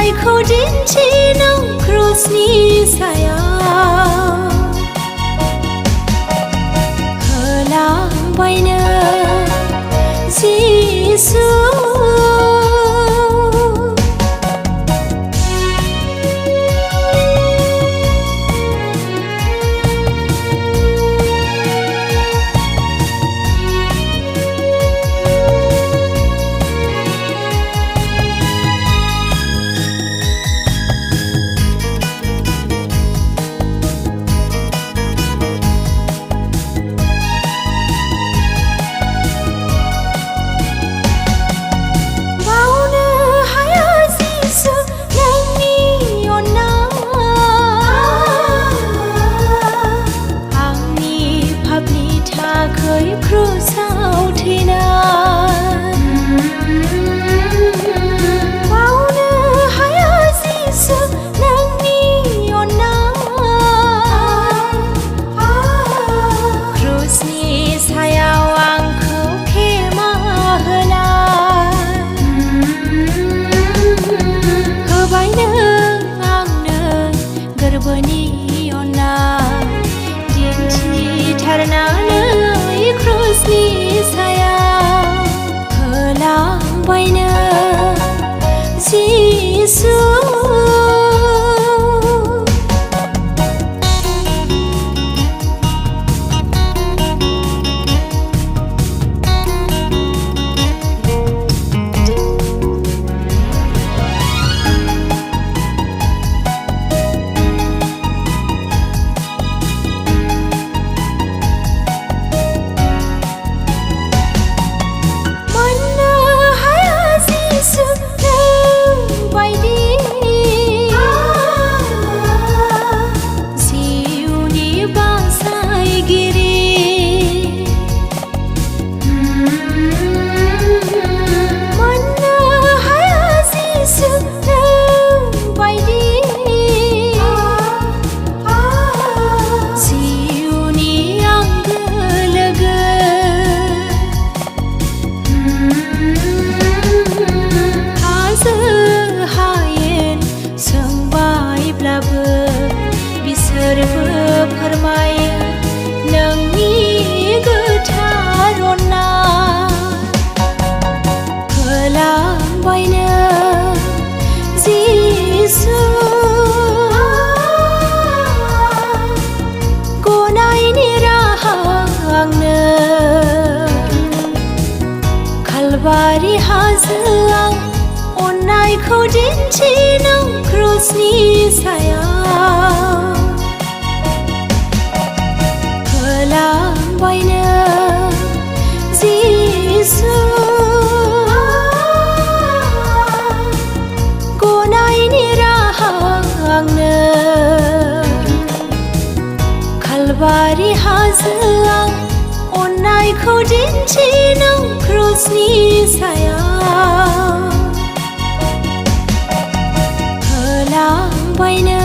अननायखौ दिन्थि नों क्रुसनि सायाव होलांबायनो जिसु क्रुसाव थैनाय बावनो हाया जिसु नोंनि अननाय क्रुसनि सायाव आंखौ खेमा होबाय नों आंनो गोरबोनि अननाय दिन्थिथारनानै क्रुसनि सायाव होलांबायनो जिसु बिसोरबो फोरमायो नोंनि गोथार अननाय होलांबायनो जिसु गनायनि राहा आंनो कालभारि हाजोआव अननायखौ दिन्थि नों क्रुसनि सायाव होलांबायनो जिसु गनायनि राहा आंनो कालभारि हाजोआव अननायखौ दिन्थि नों क्रुसनि सायाव होलांबायनो